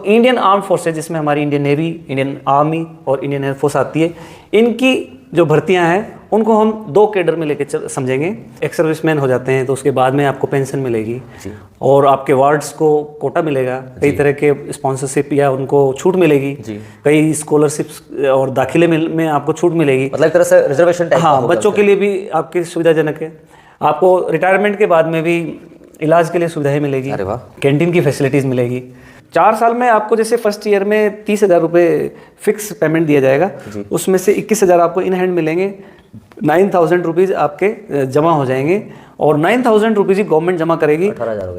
Indian arm forces, जिसमें हमारी Indian navy, Indian army और इंडियन एयरफोर्स आती है, इनकी जो भर्तियां हैं उनको हम दो कैडर में लेके समझेंगे। एक्स सर्विसमैन हो जाते हैं तो उसके बाद में आपको पेंशन मिलेगी और आपके वार्ड्स को कोटा मिलेगा, कई तरह के स्पॉन्सरशिप या उनको छूट मिलेगी, कई स्कॉलरशिप्स और दाखिले में आपको छूट मिलेगी, मतलब एक तरह से रिजर्वेशन टाइप। हाँ, बच्चों के लिए भी आपकी सुविधाजनक है। आपको रिटायरमेंट के बाद में भी इलाज के लिए सुविधाएं मिलेगी, कैंटीन की फैसिलिटीज़ मिलेगी। 4 साल में आपको जैसे फर्स्ट ईयर में 30,000 रुपये फिक्स पेमेंट दिया जाएगा, उसमें से 21,000 आपको इन हैंड मिलेंगे, 9,000 रुपीज़ आपके जमा हो जाएंगे और 9,000 रुपीज़ ही गवर्नमेंट जमा करेगी,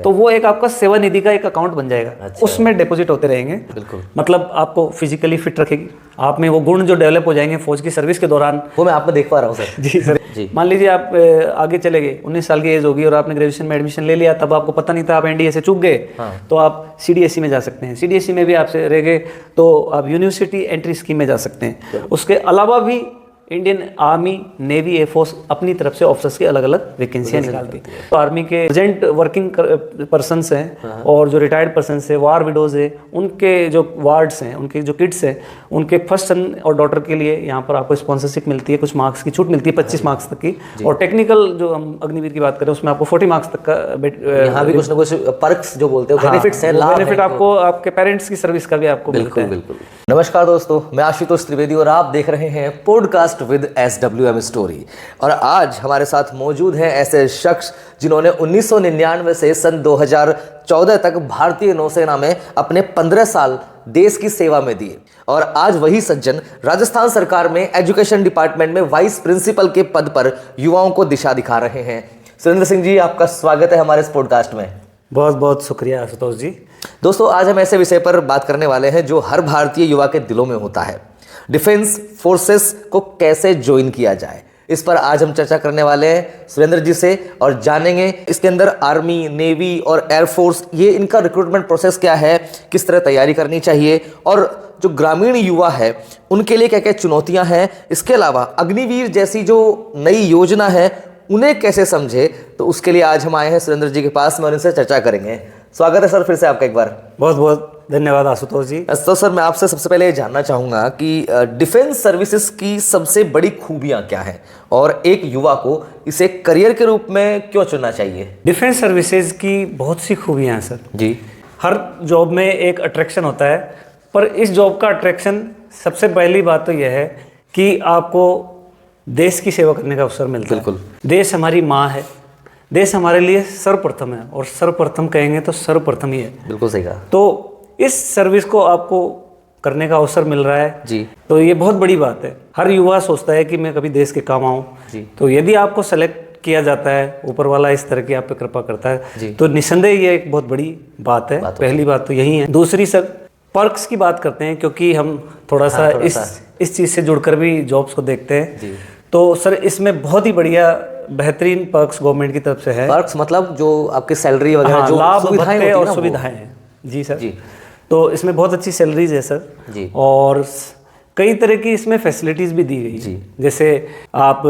तो वो एक आपका सेवा निधि का एक अकाउंट बन जाएगा। अच्छा। उसमें डिपॉजिट होते रहेंगे। बिल्कुल। मतलब आपको फिजिकली फिट रखेगी, आप में वो गुण जो डेवलप हो जाएंगे फौज की सर्विस के दौरान, वो मैं आप में देख पा रहा हूँ सर। जी सर जी। मान लीजिए आप आगे चले गए, 19 साल की एज होगी और आपने ग्रेजुएशन में एडमिशन ले लिया, तब आपको पता नहीं था, आप एनडीए से चूक गए। हाँ। तो आप सीडीएसई में जा सकते हैं, सीडीएसई में भी आपसे रह गए तो आप यूनिवर्सिटी एंट्री स्कीम में जा सकते हैं। उसके अलावा भी इंडियन आर्मी, नेवी, एयरफोर्स अपनी तरफ से ऑफिसर्स की अलग अलग वैकेंसियां निकालती है। तो आर्मी के प्रेजेंट वर्किंग पर्सन्स हैं और जो रिटायर्ड पर्सन्स हैं, वार विडोज है, उनके जो वार्ड्स हैं, उनके जो किड्स हैं, उनके फर्स्ट सन और डॉटर के लिए यहाँ पर आपको स्पॉन्सरशिप मिलती है, कुछ मार्क्स की छूट मिलती है, 25 मार्क्स तक की। और टेक्निकल जो हम अग्निवीर की बात करें उसमें आपको 40 मार्क्स तक का यहाँ भी कुछ ना कुछ पर्क्स जो बोलते हैं, बेनिफिट्स हैं, लाभ बेनिफिट आपको आपके पेरेंट्स की सर्विस का भी आपको मिलता है। बिल्कुल। नमस्कार दोस्तों, मैं आशुतोष त्रिवेदी और आप देख रहे हैं पॉडकास्ट विद SWM स्टोरी। और आज हमारे साथ मौजूद हैं ऐसे शख्स जिन्होंने 1999 से सन 2014 तक भारतीय नौसेना में अपने 15 साल देश की सेवा में दिए और आज वही सज्जन राजस्थान सरकार में एजुकेशन डिपार्टमेंट में वाइस प्रिंसिपल के पद पर युवाओं को दिशा दिखा रहे हैं। सुरेंद्र सिंह जी, आपका स्वागत है हमारे इस पॉडकास्ट में। बहुत बहुत शुक्रिया आशुतोष जी। दोस्तों, आज हम ऐसे विषय पर बात करने वाले हैं जो हर भारतीय युवा के दिलों में होता है, डिफेंस फोर्सेस को कैसे ज्वाइन किया जाए। इस पर आज हम चर्चा करने वाले हैं सुरेंद्र जी से और जानेंगे इसके अंदर आर्मी, नेवी और एयरफोर्स, ये इनका रिक्रूटमेंट प्रोसेस क्या है, किस तरह तैयारी करनी चाहिए और जो ग्रामीण युवा है उनके लिए क्या क्या चुनौतियां हैं। इसके अलावा अग्निवीर जैसी जो नई योजना है उन्हें कैसे समझे, तो उसके लिए आज हम आए हैं सुरेंद्र जी के पास में और इनसे चर्चा करेंगे। स्वागत है सर फिर से आपका एक बार। बहुत बहुत धन्यवाद आशुतोष जी। तो सर, मैं आपसे सबसे पहले ये जानना चाहूँगा कि डिफेंस सर्विसेज की सबसे बड़ी खूबियाँ क्या हैं और एक युवा को इसे करियर के रूप में क्यों चुनना चाहिए। डिफेंस सर्विसेज की बहुत सी खूबियाँ हैं सर जी। हर जॉब में एक अट्रैक्शन होता है, पर इस जॉब का अट्रैक्शन सबसे पहली बात तो यह है कि आपको देश की सेवा करने का अवसर मिलता है। बिल्कुल। देश हमारी माँ है, देश हमारे लिए सर्वप्रथम है और सर्वप्रथम कहेंगे तो सर्वप्रथम ही है। बिल्कुल सही कहा। तो इस सर्विस को आपको करने का अवसर मिल रहा है जी, तो ये बहुत बड़ी बात है। हर युवा सोचता है कि मैं कभी देश के काम आऊँ। तो यदि आपको सेलेक्ट किया जाता है, ऊपर वाला इस तरह की आप पे कृपा करता है, तो निस्संदेह ये एक बहुत बड़ी बात है। पहली बात तो यही है। दूसरी सर, पर्क्स की बात करते हैं क्योंकि हम थोड़ा सा इस चीज़ से जुड़कर भी जॉब्स को देखते हैं। तो सर इसमें बहुत ही बढ़िया बेहतरीन पर्क्स गवर्नमेंट की तरफ से है। पर्क्स मतलब जो आपकी सैलरी वगैरह, जो लाभ सुविधाएं और सुविधाएं हैं। जी सर जी। तो इसमें बहुत अच्छी सैलरीज है सर जी, और कई तरह की इसमें फैसिलिटीज़ भी दी गई जी। जैसे आप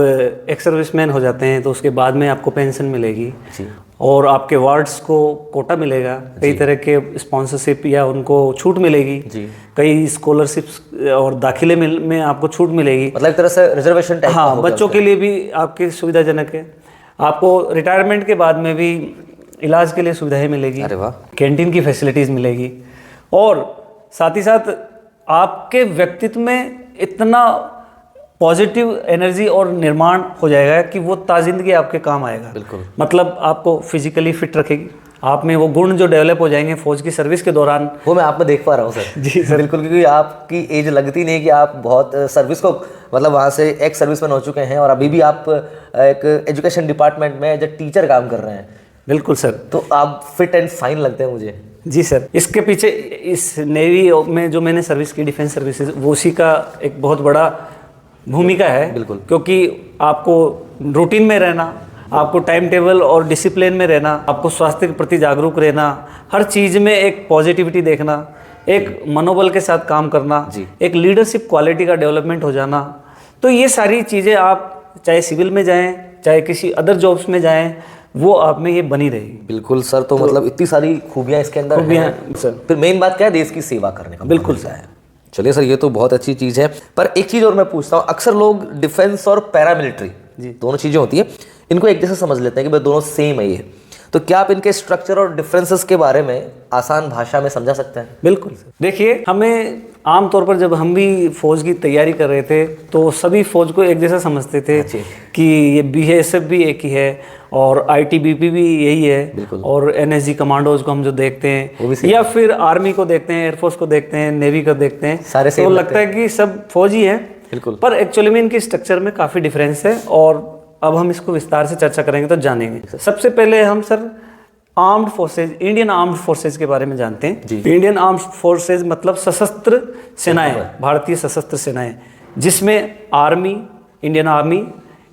एक्स सर्विसमैन हो जाते हैं तो उसके बाद में आपको पेंशन मिलेगी जी, और आपके वार्ड्स को कोटा मिलेगा, कई तरह के स्पॉन्सरशिप या उनको छूट मिलेगी जी, कई स्कॉलरशिप्स और दाखिले में आपको छूट मिलेगी, मतलब एक तरह से रिजर्वेशन टाइप। हाँ, बच्चों के लिए भी आपकी सुविधाजनक है। आपको रिटायरमेंट के बाद में भी इलाज के लिए सुविधाएं मिलेगी, कैंटीन की फैसिलिटीज़ मिलेगी, और साथ ही साथ आपके व्यक्तित्व में इतना पॉजिटिव एनर्जी और निर्माण हो जाएगा कि वो ताजिंदगी आपके काम आएगा। बिल्कुल। मतलब आपको फिजिकली फिट रखेगी, आप में वो गुण जो डेवलप हो जाएंगे फौज की सर्विस के दौरान, वो मैं आप में देख पा रहा हूँ सर। जी सर। बिल्कुल, क्योंकि आपकी एज लगती नहीं कि आप बहुत सर्विस को, मतलब वहाँ से एक सर्विसमैन हो चुके हैं और अभी भी आप एक एजुकेशन डिपार्टमेंट में एज ए टीचर काम कर रहे हैं। बिल्कुल सर। तो आप फिट एंड फाइन लगते हैं मुझे। जी सर। इसके पीछे इस नेवी में जो मैंने सर्विस की, डिफेंस सर्विसेज, वो उसी का एक बहुत बड़ा भूमिका है। बिल्कुल। क्योंकि आपको रूटीन में रहना, आपको टाइम टेबल और डिसिप्लिन में रहना, आपको स्वास्थ्य के प्रति जागरूक रहना, हर चीज़ में एक पॉजिटिविटी देखना, एक मनोबल के साथ काम करना, एक लीडरशिप क्वालिटी का डेवलपमेंट हो जाना, तो ये सारी चीज़ें आप चाहे सिविल में जाएं, चाहे किसी अदर जॉब्स में जाएं, वो आप में ये बनी रहेगी। बिल्कुल सर, तो मतलब इतनी सारी खूबियां इसके अंदर हैं सर। फिर मेन बात क्या है, देश की सेवा करने का बिल्कुल मौका मिलता है। चलिए सर, ये तो बहुत अच्छी चीज़ है। पर एक चीज़ और मैं पूछता हूँ, अक्सर लोग डिफेंस और पैरामिलिट्री दोनों चीज़ें होती है, इनको एक जैसे समझ लेते हैं कि भाई दोनों सेम है ये। तो क्या आप इनके स्ट्रक्चर और डिफरेंसेस के बारे में आसान भाषा में समझा सकते हैं? बिल्कुल। देखिए, हमें आमतौर पर जब हम भी फौज की तैयारी कर रहे थे तो सभी फौज को एक जैसा समझते थे कि ये BSF भी एक ही है और ITBP भी यही है, और NSG कमांडोज को हम जो देखते हैं या फिर आर्मी को देखते हैं, एयरफोर्स को देखते हैं, नेवी को देखते हैं, सारे तो लगता है कि सब फौज ही है। पर एक्चुअली में इनके स्ट्रक्चर में काफ़ी डिफरेंस है, और अब हम इसको विस्तार से चर्चा करेंगे तो जानेंगे। सबसे पहले हम sir armed forces, Indian armed forces के बारे में जानते हैं। इंडियन आर्म्ड फोर्सेज मतलब सशस्त्र सेनाएं, भारतीय सशस्त्र सेनाएं, जिसमें army, Indian army,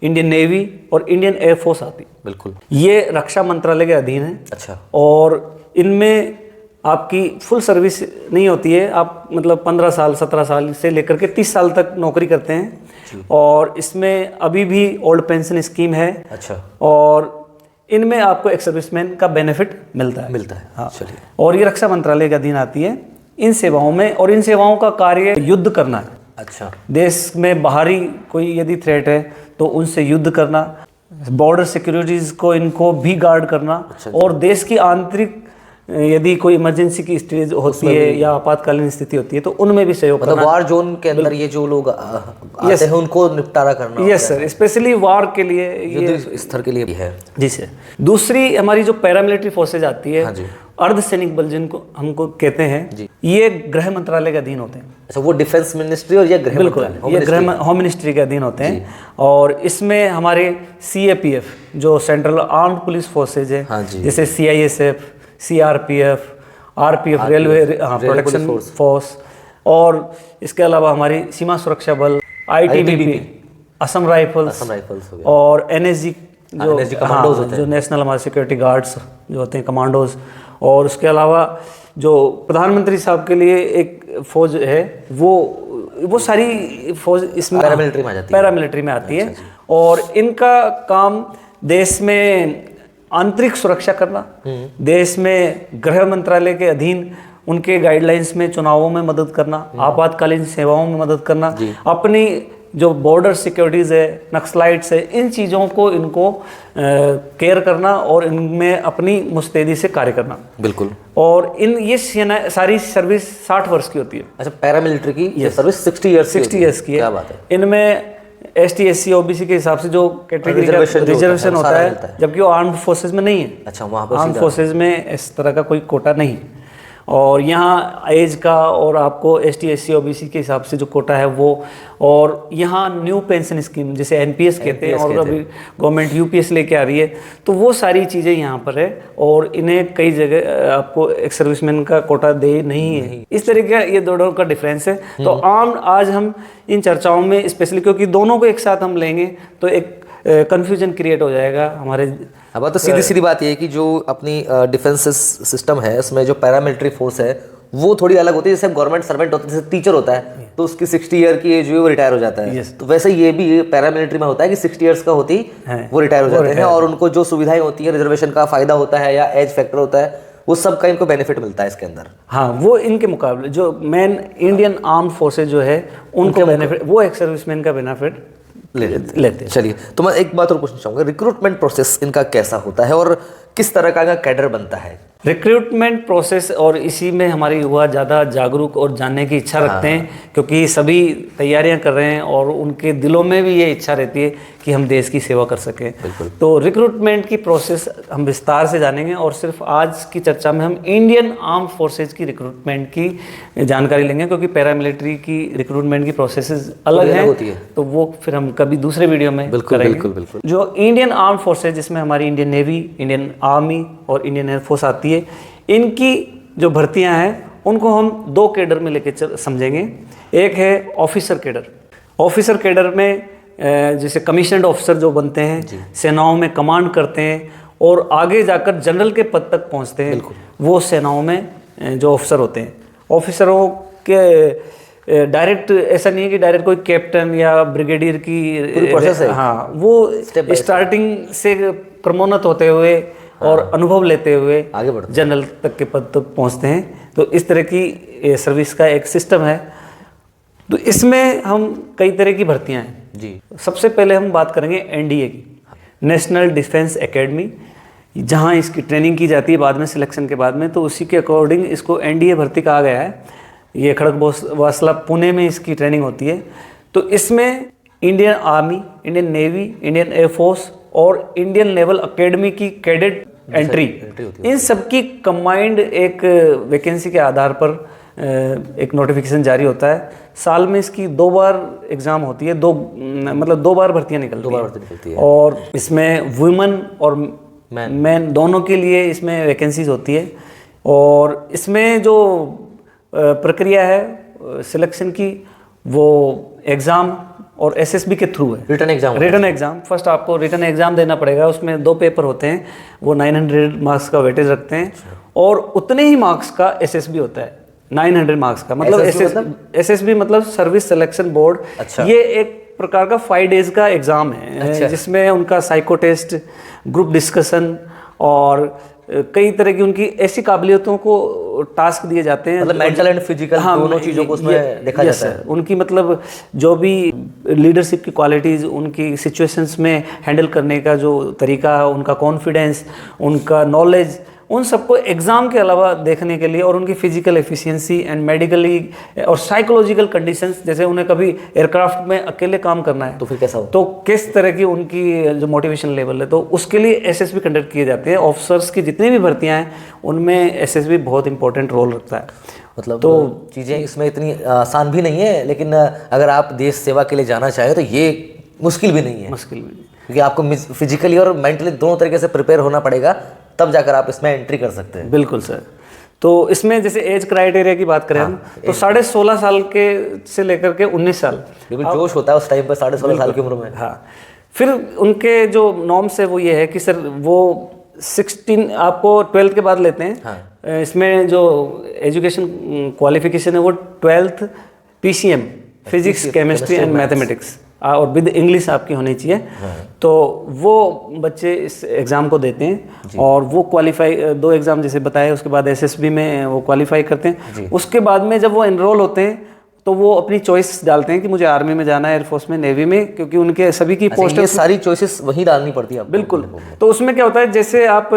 Indian navy और इंडियन एयरफोर्स आती। बिल्कुल। ये रक्षा मंत्रालय के अधीन है। अच्छा। और इनमें आपकी फुल सर्विस नहीं होती है, आप मतलब 15 साल 17 साल से लेकर के 30 साल तक नौकरी करते हैं, और इसमें अभी भी ओल्ड पेंशन स्कीम है। अच्छा। और इनमें आपको एक सर्विसमैन का बेनिफिट मिलता है। हाँ। चलिए। और ये रक्षा मंत्रालय के अधीन आती है इन सेवाओं में, और इन सेवाओं का कार्य युद्ध करना है। अच्छा। देश में बाहरी कोई यदि थ्रेट है तो उनसे युद्ध करना, बॉर्डर सिक्योरिटीज को इनको भी गार्ड करना, और देश की आंतरिक यदि कोई इमरजेंसी की स्टेज होती है या आपातकालीन स्थिति होती है तो उनमें भी सहयोग करना। मतलब वार जोन के अंदर ये जो लोग आते हैं उनको निपटारा करना। यस सर, स्पेशली वार के लिए, युद्ध स्तर के लिए भी है। जी सर। दूसरी हमारी जो पैरामिलिट्री फोर्सेज आती है, अर्धसैनिक बल जिनको हमको कहते हैं, ये गृह मंत्रालय के अधीन होते हैं। अच्छा, वो डिफेंस मिनिस्ट्री और ये गृह मंत्रालय, ये गृह होम मिनिस्ट्री के अधीन होते हैं। और इसमें हमारे CAPF जो सेंट्रल आर्म्ड पुलिस फोर्सेज है, जैसे CISF, CRPF, RPF railway protection force, और इसके अलावा हमारी सीमा सुरक्षा बल, ITBP, असम राइफल्स और NSG जो जो नेशनल हमारे सिक्योरिटी गार्ड्स जो होते हैं, कमांडोज। और उसके अलावा जो प्रधानमंत्री साहब के लिए एक फौज है, वो सारी फौज इसमें पैरामिलिट्री में आती है। और इनका काम देश में आंतरिक सुरक्षा करना, देश में गृह मंत्रालय के अधीन उनके गाइडलाइंस में चुनावों में मदद करना, आपातकालीन सेवाओं में मदद करना, अपनी जो बॉर्डर सिक्योरिटीज़ है, नक्सलाइट्स है, इन चीज़ों को इनको केयर करना और इनमें अपनी मुस्तैदी से कार्य करना। बिल्कुल। और ये सारी सर्विस 60 वर्ष की होती है। अच्छा, पैरामिलिट्री की ये सर्विस 60 ईयर्स की है। क्या बात है। इनमें ST SC OBC के हिसाब से जो कैटेगरी का रिजर्वेशन होता है, जबकि वो आर्म्ड फोर्सेज में नहीं है। अच्छा, वहाँ पर आर्म्ड फोर्सेज में इस तरह का कोई कोटा नहीं। और यहाँ एज का और आपको ST SC OBC के हिसाब से जो कोटा है वो, और यहाँ न्यू पेंशन स्कीम जिसे NPS कहते हैं, और अभी गवर्नमेंट UPS लेके आ रही है, तो वो सारी चीज़ें यहाँ पर है। और इन्हें कई जगह आपको एक सर्विसमैन का कोटा दे नहीं है। इस तरीके का ये दोनों का डिफरेंस है। तो आज हम इन चर्चाओं में स्पेशली, क्योंकि दोनों को एक साथ हम लेंगे तो एक कन्फ्यूजन क्रिएट हो जाएगा हमारे। अब तो सीधी बात ये है कि जो अपनी डिफेंस सिस्टम है उसमें जो पैरामिलिट्री फोर्स है वो थोड़ी अलग होती है। जैसे गवर्नमेंट सर्वेंट होता है, जैसे टीचर होता है तो उसकी 60 ईयर की एज वो रिटायर हो जाता है। तो वैसे ये भी पैरामिलिट्री में होता है कि 60 ईयर्स का होती वो रिटायर हो जाते हैं, और उनको जो सुविधाएं होती है, रिजर्वेशन का फायदा होता है या एज फैक्टर होता है, वो सब का इनको बेनिफिट मिलता है इसके अंदर। हाँ, वो इनके मुकाबले जो मेन इंडियन आर्म्ड फोर्सेज जो है उनको बेनिफिट, वो एक सर्विसमैन का बेनिफिट लेते हैं। चलिए, तो मैं एक बात और पूछना चाहूँगा, रिक्रूटमेंट प्रोसेस इनका कैसा होता है और किस तरह का कैडर बनता है? रिक्रूटमेंट प्रोसेस, और इसी में हमारे युवा ज़्यादा जागरूक और जानने की इच्छा रखते हैं, क्योंकि सभी तैयारियां कर रहे हैं और उनके दिलों में भी ये इच्छा रहती है कि हम देश की सेवा कर सकें। तो रिक्रूटमेंट की प्रोसेस हम विस्तार से जानेंगे, और सिर्फ आज की चर्चा में हम इंडियन आर्म फोर्सेज की रिक्रूटमेंट की जानकारी लेंगे, क्योंकि पैरामिलिट्री की रिक्रूटमेंट की प्रोसेस अलग हैं, तो वो फिर हम कभी दूसरे वीडियो में करेंगे। जो इंडियन आर्म फोर्सेज, जिसमें हमारी इंडियन नेवी, इंडियन आर्मी और इंडियन एयरफोर्स आती है, इनकी जो भर्तियां हैं उनको हम 2 कैडर में लेके समझेंगे। एक है ऑफिसर कैडर। ऑफिसर कैडर में जैसे कमीशनड ऑफिसर जो बनते हैं, सेनाओं में कमांड करते हैं और आगे जाकर जनरल के पद तक पहुंचते हैं, वो सेनाओं में जो ऑफिसर होते हैं। ऑफिसरों के डायरेक्ट ऐसा नहीं है कि डायरेक्ट कोई कैप्टन या ब्रिगेडियर की पूरी प्रोसेस है। हाँ, वो स्टार्टिंग से क्रमोन्नत होते हुए और अनुभव लेते हुए आगे बढ़ते जनरल तक के पद तक पहुंचते हैं। तो इस तरह की सर्विस का एक सिस्टम है। तो इसमें हम कई तरह की भर्तियां हैं जी। सबसे पहले हम बात करेंगे एनडीए की, नेशनल डिफेंस एकेडमी, जहां इसकी ट्रेनिंग की जाती है बाद में सिलेक्शन के बाद में। तो उसी के अकॉर्डिंग इसको एनडीए भर्ती कहा गया है। ये खड़गवासला पुणे में इसकी ट्रेनिंग होती है। तो इसमें Indian army, Indian navy, Indian air force और इंडियन नेवल एकेडमी की कैडेट एंट्री, इन सबकी कंबाइंड एक वैकेंसी के आधार पर एक नोटिफिकेशन जारी होता है। साल में इसकी 2 बार एग्जाम होती है, 2 बार भर्तियां निकलती हैं। और इसमें वुमेन और मैन दोनों के लिए इसमें वैकेंसीज होती है। और इसमें जो प्रक्रिया है सिलेक्शन की, वो एग्ज़ाम और एसएसबी के थ्रू है। रिटर्न एग्जाम फर्स्ट आपको रिटर्न एग्जाम देना पड़ेगा। उसमें 2 पेपर होते हैं, वो 900 मार्क्स का वेटेज रखते हैं और उतने ही मार्क्स का एसएसबी होता है, 900 मार्क्स का। मतलब एसएसबी मतलब सर्विस सिलेक्शन बोर्ड। ये एक प्रकार का 5 डेज का एग्जाम है। जिसमें उनका साइको टेस्ट, ग्रुप डिस्कशन और कई तरह की उनकी ऐसी काबिलियतों को टास्क दिए जाते हैं, मतलब मेंटल एंड फिजिकल दोनों चीजों को उसमें देखा जाता है। उनकी मतलब जो भी लीडरशिप की क्वालिटीज, उनकी सिचुएशंस में हैंडल करने का जो तरीका, उनका कॉन्फिडेंस, उनका नॉलेज, उन सबको एग्जाम के अलावा देखने के लिए, और उनकी फिजिकल एफिशिएंसी एंड मेडिकली और साइकोलॉजिकल कंडीशंस, जैसे उन्हें कभी एयरक्राफ्ट में अकेले काम करना है तो फिर कैसा हो, तो किस तरह की उनकी जो मोटिवेशन लेवल है, तो उसके लिए एसएसबी कंडक्ट किए जाते हैं। ऑफिसर्स की जितनी भी भर्तियां हैं उनमें एसएसबी बहुत इंपॉर्टेंट रोल रखता है। मतलब तो चीज़ें इसमें इतनी आसान भी नहीं है, लेकिन अगर आप देश सेवा के लिए जाना चाहें तो ये मुश्किल भी नहीं है। क्योंकि आपको फिजिकली और मेंटली दोनों तरीके से प्रिपेयर होना पड़ेगा, तब जाकर आप इसमें एंट्री कर सकते हैं। बिल्कुल सर। तो इसमें जैसे एज क्राइटेरिया की बात करें हम, तो 16.5 साल के से लेकर के 19 साल, बिल्कुल जोश होता है उस टाइम पर 16.5 साल की उम्र में। हाँ, फिर उनके जो नॉर्म्स है वो ये है कि सर वो 16 आपको 12th के बाद लेते हैं। हाँ। इसमें जो एजुकेशन क्वालिफिकेशन है वो 12th PCM, physics, chemistry and mathematics और विद इंग्लिश आपकी होनी चाहिए। हाँ। तो वो बच्चे इस एग्ज़ाम को देते हैं और वो क्वालिफाई 2 एग्ज़ाम जैसे बताए, उसके बाद एसएसबी में वो क्वालिफाई करते हैं। उसके बाद में जब वो एनरोल होते हैं तो वो अपनी चॉइस डालते हैं कि मुझे आर्मी में जाना है, एयरफोर्स में, नेवी में, क्योंकि उनके सभी की पोस्ट, ये सारी चॉइसेस वहीं डालनी पड़ती है। बिल्कुल। तो उसमें क्या होता है, जैसे आप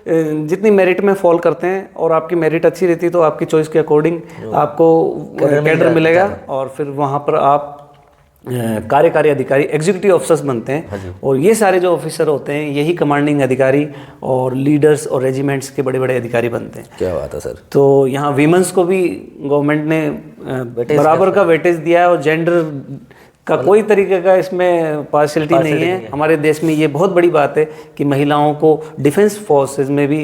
जितनी मेरिट में फॉल करते हैं और आपकी मेरिट अच्छी रहती है तो आपकी चॉइस के अकॉर्डिंग आपको कैडर मिलेगा और फिर वहाँ पर आप कार्यकारी अधिकारी, एग्जीक्यूटिव ऑफिसर्स बनते हैं। और ये सारे जो ऑफिसर होते हैं यही कमांडिंग अधिकारी और लीडर्स और रेजिमेंट्स के बड़े बड़े अधिकारी बनते हैं। क्या बात है सर। तो यहाँ वीमेंस को भी गवर्नमेंट ने बराबर का वेटेज दिया है और जेंडर का कोई तरीके का इसमें पार्शियलिटी नहीं है। हमारे देश में ये बहुत बड़ी बात है कि महिलाओं को डिफेंस फोर्सेज में भी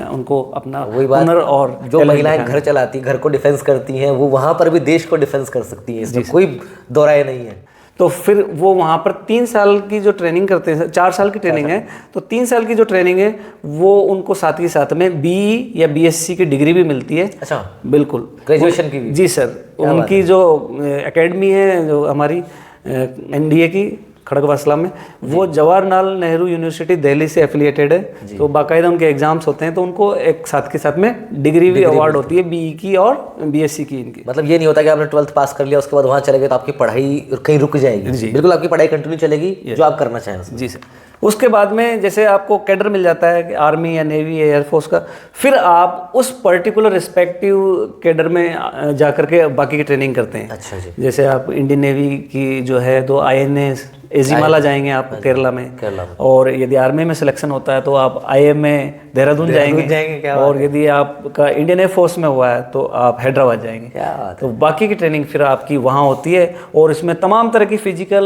उनको अपना हुनर, और जो महिलाएं घर चलाती, घर को डिफेंस करती हैं, वो वहाँ पर भी देश को डिफेंस कर सकती हैं, इसमें कोई दो राय नहीं है। तो फिर वो वहाँ पर 3 साल की जो ट्रेनिंग करते हैं, 4 साल की ट्रेनिंग है, तो 3 साल की जो ट्रेनिंग है वो उनको साथ ही साथ में BE या BSc की डिग्री भी मिलती है। अच्छा, बिल्कुल, ग्रेजुएशन की भी। जी सर। उनकी जो एकेडमी है जो हमारी NDA की खड़गवासला में, वो जवाहरलाल नेहरू यूनिवर्सिटी दिल्ली से एफिलिएटेड है। तो बाकायदा उनके एग्जाम्स होते हैं, तो उनको एक साथ के साथ में डिग्री भी अवार्ड होती है, BE की और BSc की इनकी। मतलब ये नहीं होता कि आपने 12th पास कर लिया उसके बाद वहाँ चले गए तो आपकी पढ़ाई कहीं रुक जाएगी। बिल्कुल आपकी पढ़ाई कंटिन्यू चलेगी जो आप करना चाहें। जी सर। उसके बाद में जैसे आपको कैडर मिल जाता है कि आर्मी या नेवी या एयरफोर्स का, फिर आप उस पर्टिकुलर रिस्पेक्टिव कैडर में जा करके बाकी की ट्रेनिंग करते हैं। अच्छा जी। जैसे आप इंडियन नेवी की जो है तो INS एजीमाला जाएंगे आप केरला में, और यदि आर्मी में सिलेक्शन होता है तो आप IMA देहरादून जाएंगे, और यदि आपका इंडियन एयरफोर्स में हुआ है तो आप हैदराबाद जाएंगे। तो बाकी की ट्रेनिंग फिर आपकी वहाँ होती है, और इसमें तमाम तरह की फिजिकल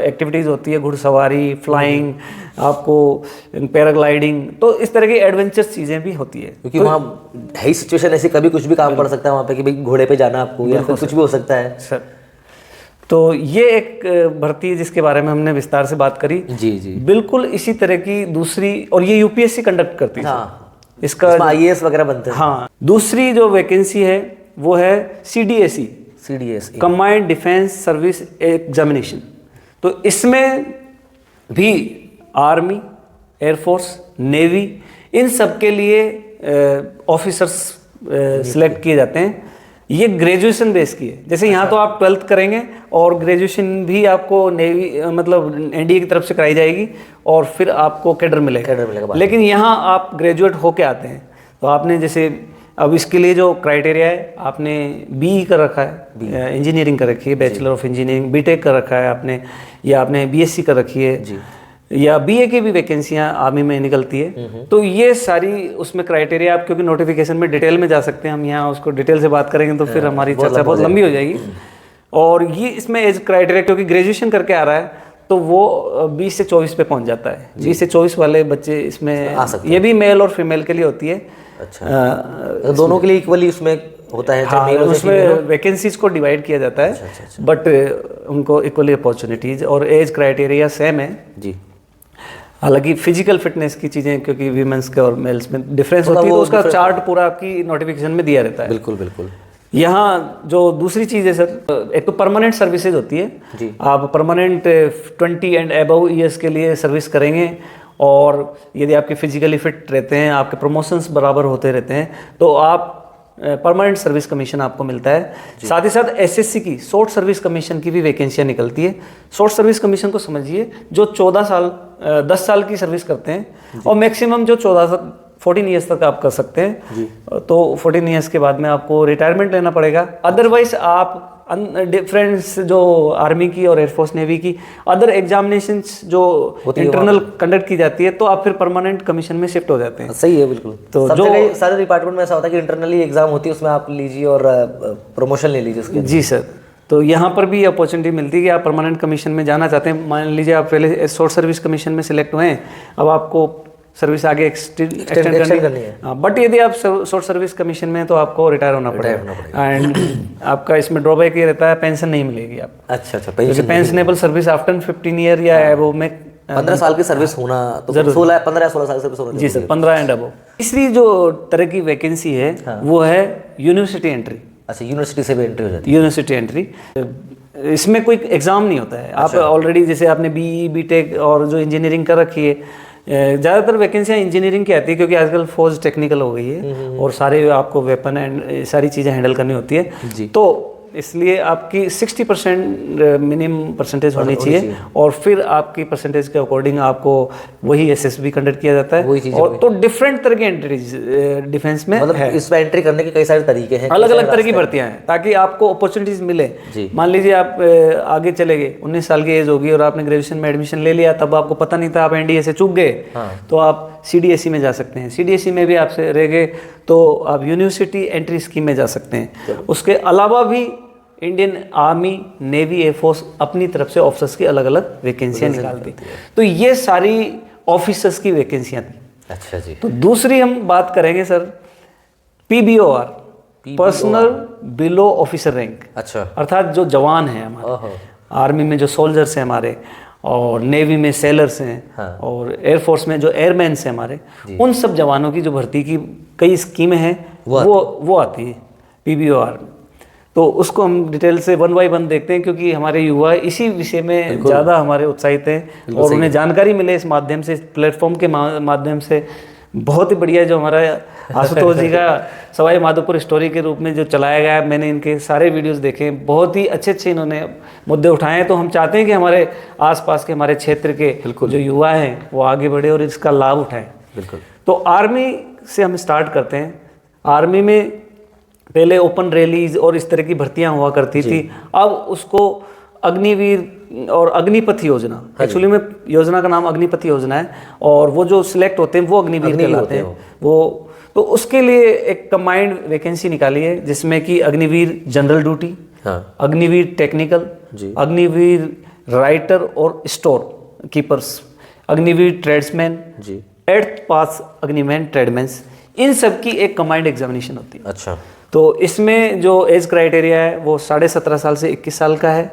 एक्टिविटीज़ होती है, घुड़सवारी, फ्लाइंग, आपको पैराग्लाइडिंग, तो इस तरह की एडवेंचरस चीज़ें भी होती है। क्योंकि वहाँ है सिचुएशन ऐसी, कभी कुछ भी काम पड़ सकता है वहाँ पे कि भाई घोड़े पे जाना आपको, या फिर कुछ भी हो सकता है सर। तो ये एक भर्ती है जिसके बारे में हमने विस्तार से बात करी। जी जी। बिल्कुल इसी तरह की दूसरी, और ये UPSC कंडक्ट करती है। हाँ, इसका IAS वगैरह बनते हैं। हाँ, दूसरी जो वैकेंसी है वो है CDSE, CDSE combined defence service examination. तो इसमें भी आर्मी, एयरफोर्स, नेवी, इन सब के लिए ऑफिसर्स सिलेक्ट किए जाते हैं। ये ग्रेजुएशन बेस की है। जैसे यहाँ तो आप 12th करेंगे और ग्रेजुएशन भी आपको नेवी मतलब एनडीए की तरफ से कराई जाएगी और फिर आपको कैडर मिलेगा। लेकिन यहाँ आप ग्रेजुएट होके आते हैं तो आपने जैसे अब इसके लिए जो क्राइटेरिया है, आपने बीई कर रखा है, इंजीनियरिंग कर रखी है, बैचलर ऑफ इंजीनियरिंग, बीटेक कर रखा है आपने, या आपने बीएससी कर रखी है, या बीए की भी वैकेंसियां आर्मी में निकलती है। तो ये सारी उसमें क्राइटेरिया आप, क्योंकि नोटिफिकेशन में डिटेल में जा सकते हैं, हम यहाँ उसको डिटेल से बात करेंगे तो फिर हमारी चर्चा बहुत लंबी हो जाएगी। और ये इसमें एज क्राइटेरिया, क्योंकि ग्रेजुएशन करके आ रहा है तो वो 20 से 24 पे पहुंच जाता है। 20 से 24 वाले बच्चे इसमें आ सकते हैं। ये भी मेल और फीमेल के लिए होती है। अच्छा, दोनों के लिए इक्वली उसमें होता है? हाँ, उसमें वैकेंसीज को डिवाइड किया जाता है। बट उनको इक्वली अपॉर्चुनिटीज और एज क्राइटेरिया सेम है जी। हालांकि फिजिकल फिटनेस की चीज़ें, क्योंकि वीमेंस के और मेल्स में डिफरेंस होती है, तो उसका चार्ट पूरा आपकी नोटिफिकेशन में दिया रहता है। बिल्कुल बिल्कुल। यहाँ जो दूसरी चीज़ है सर, एक तो परमानेंट सर्विसेज होती है जी। आप परमानेंट 20 एंड अबव ईयर्स के लिए सर्विस करेंगे, और यदि आपके फिजिकली फिट रहते हैं, आपके प्रमोशंस बराबर होते रहते हैं, तो आप परमानेंट सर्विस कमीशन आपको मिलता है। साथ ही साथ एसएससी की शॉर्ट सर्विस कमीशन की भी वैकेंसियाँ निकलती है। शॉर्ट सर्विस कमीशन को समझिए, जो 10 साल की सर्विस करते हैं और मैक्सिमम जो 14 ईयर्स तक आप कर सकते हैं। तो 14 ईयर्स के बाद में आपको रिटायरमेंट लेना पड़ेगा। अदरवाइज आप डिफरेंस जो आर्मी की और एयरफोर्स नेवी की अदर एग्जामिनेशंस जो इंटरनल कंडक्ट की जाती है, तो आप फिर परमानेंट कमीशन में शिफ्ट हो जाते हैं। सही है, बिल्कुल। तो जो सारे डिपार्टमेंट में ऐसा होता है कि इंटरनली एग्जाम होती है, उसमें आप लीजिए और प्रमोशन ले लीजिए। जी सर, तो यहाँ पर भी अपॉर्चुनिटी मिलती है कि आप परमानेंट कमीशन में जाना चाहते हैं। मान लीजिए आप पहले शॉर्ट सर्विस कमीशन में सिलेक्ट हुए हैं, अब आपको सर्विस आगे एक्सटेंड करनी है। बट यदि आप शॉर्ट सर्विस कमीशन में, तो आपको रिटायर होना पड़ेगा। एंड आपका इसमें ड्रॉबैक ये रहता है, पेंशन नहीं मिलेगी आप। अच्छा, पेंशनेबल सर्विस आफ्टर 15 ईयर या एबव में 15 साल की सर्विस होना तो 15-16 साल की सर्विस होना जी सर, 15 एंड अबव। तीसरी जो तरह की वैकेंसी है वो है यूनिवर्सिटी एंट्री। अच्छा, यूनिवर्सिटी से भी एंट्री हो जाती है? यूनिवर्सिटी एंट्री, इसमें कोई एग्जाम नहीं होता है। आप ऑलरेडी जैसे आपने बीई, बीटेक और जो इंजीनियरिंग कर रखी है, ज़्यादातर वैकेंसियाँ इंजीनियरिंग की आती है, क्योंकि आजकल फौज टेक्निकल हो गई है और सारे आपको वेपन एंड सारी चीज़ें हैंडल करनी होती है। तो इसलिए आपकी 60% मिनिमम परसेंटेज होनी चाहिए, और फिर आपकी परसेंटेज के अकॉर्डिंग आपको वही एसएसबी कंडक्ट किया जाता है। और तो डिफरेंट तरह की एंट्रीज डिफेंस में मतलब है। इसमें एंट्री करने के कई सारे तरीके हैं, अलग अलग तरह की भर्तियां हैं, ताकि आपको अपॉर्चुनिटीज मिले। मान लीजिए आप आगे चले गए, 19 साल की एज होगी और आपने ग्रेजुएशन में एडमिशन ले लिया, तब आपको पता नहीं था, आप एनडीए से चूक गए, तो आप सीडीएसई में जा सकते हैं। सीडीएसई में भी आपसे रह गए तो आप यूनिवर्सिटी एंट्री स्कीम में जा सकते हैं। उसके अलावा भी इंडियन आर्मी, नेवी, एयरफोर्स अपनी तरफ से ऑफिसर्स की अलग अलग वैकेंसियां निकालती है। तो ये सारी ऑफिसर्स की वैकेंसियां थी। अच्छा जी। तो दूसरी हम बात करेंगे sir, PBOR, personnel below officer rank. अच्छा, अर्थात जो जवान हैं हमारे, आर्मी में जो सोल्जर्स हैं हमारे, और नेवी में सेलर्स हैं, और एयरफोर्स में जो एयरमैन्स हैं हमारे, उन सब जवानों की जो भर्ती की कई स्कीमें हैं वो आती हैं पीबीओआर में। तो उसको हम डिटेल से 1 बाय 1 देखते हैं, क्योंकि हमारे युवा इसी विषय में ज़्यादा हमारे उत्साहित हैं और उन्हें जानकारी मिले इस माध्यम से, प्लेटफॉर्म के माध्यम से। बहुत ही बढ़िया जो हमारा आशुतोष जी का सवाई माधोपुर स्टोरी के रूप में जो चलाया गया है, मैंने इनके सारे वीडियोस देखे, बहुत ही अच्छे इन्होंने मुद्दे उठाए हैं। तो हम चाहते हैं कि हमारे आसपास के, हमारे क्षेत्र के जो युवा हैं वो आगे बढ़े और इसका लाभ उठाएं। बिल्कुल। तो आर्मी से हम स्टार्ट करते हैं। आर्मी में पहले ओपन रैलीज और इस तरह की भर्तियां हुआ करती थी, अब उसको अग्निवीर और अग्निपथ योजना, एक्चुअली में योजना का नाम अग्निपथ योजना है, और वो जो सिलेक्ट होते हैं वो अग्निवीर कहलाते हैं। वो तो उसके लिए एक कंबाइंड वैकेंसी निकाली है, जिसमें कि Agniveer general duty, Agniveer technical, Agniveer writer और store keepers, Agniveer tradesman, 8th pass अग्निमैन ट्रेडमैन्स, इन सब की एक कंबाइंड एग्जामिनेशन होती है। अच्छा। तो इसमें जो एज क्राइटेरिया है वो 17.5 साल से 21 साल का है,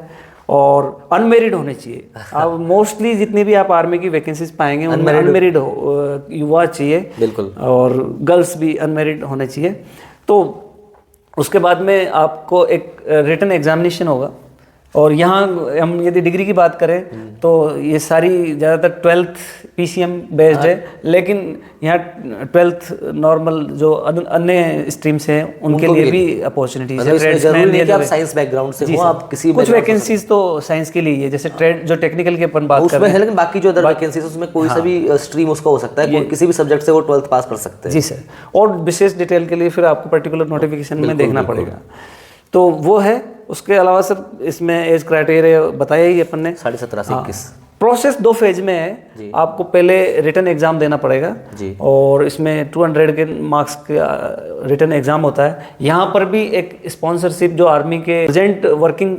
और अनमेरिड होने चाहिए। अब मोस्टली जितनी भी आप आर्मी की वैकेंसीज पाएंगे उनमें अनमेरिड युवा चाहिए। बिल्कुल। और गर्ल्स भी अनमेरिड होने चाहिए। तो उसके बाद में आपको एक रिटन एग्जामिनेशन होगा, और यहाँ हम यदि डिग्री की बात करें तो ये सारी ज़्यादातर 12th PCM बेस्ड है, लेकिन यहाँ 12th नॉर्मल जो अन्य स्ट्रीम्स हैं उनके लिए भी अपॉर्चुनिटीज है। जरूरी नहीं कि आप साइंस बैकग्राउंड से हो, आप किसी कुछ वैकेंसीज तो साइंस के लिए ही है, जैसे ट्रेड जो टेक्निकल के अपन बात कर उसमें रहे है, हैं। लेकिन बाकी जो अदर वैकेंसीज उसमें कोई सा भी स्ट्रीम उसका हो सकता है, किसी भी सब्जेक्ट से वो 12th पास कर सकते हैं। जी सर, और विशेष डिटेल के लिए फिर आपको पर्टिकुलर नोटिफिकेशन में देखना पड़ेगा। तो वो है। उसके अलावा सर इसमें एज क्राइटेरिया बताया ही अपन ने, 17.5 से 21। प्रोसेस 2 फेज में है। आपको पहले रिटन एग्जाम देना पड़ेगा जी। और इसमें 200 के मार्क्स का रिटन एग्जाम होता है। यहाँ पर भी एक स्पॉन्सरशिप जो आर्मी के प्रेजेंट वर्किंग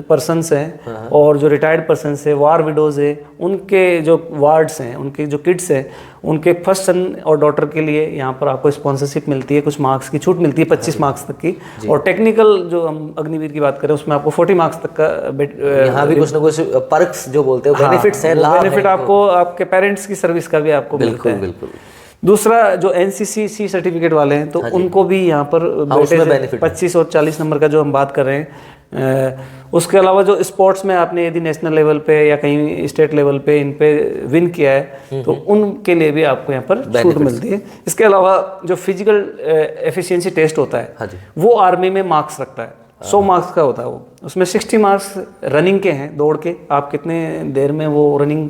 पर्सनस हैं और जो रिटायर्ड पर्सनस है, वार विडोज है, उनके जो वार्ड्स हैं, उनके जो किड्स हैं, उनके फर्स्ट सन और डॉटर के लिए यहाँ पर आपको स्पॉन्सरशिप मिलती है, कुछ मार्क्स की छूट मिलती है 25 मार्क्स तक की। और टेक्निकल जो हम अग्निवीर की बात करें उसमें आपको 40 मार्क्स तक का यहाँ भी कुछ ना कुछ पर्क्स जो बोलते हैं, बेनिफिट्स हैं, लाभ बेनिफिट आपको आपके पेरेंट्स की सर्विस का भी आपको मिलता है। बिल्कुल। दूसरा जो NCC सर्टिफिकेट वाले हैं तो उनको भी यहाँ पर बेनिफिट 25 और 40 नंबर का जो हम बात कर रहे हैं। उसके अलावा जो स्पोर्ट्स में आपने यदि नेशनल लेवल पे या कहीं स्टेट लेवल पे इन पे विन किया है तो उनके लिए भी आपको यहाँ पर छूट मिलती है। इसके अलावा जो फिजिकल एफिशिएंसी टेस्ट होता है वो आर्मी में मार्क्स रखता है, 100 मार्क्स का होता है वो। उसमें 60 मार्क्स रनिंग के हैं, दौड़ के आप कितने देर में वो रनिंग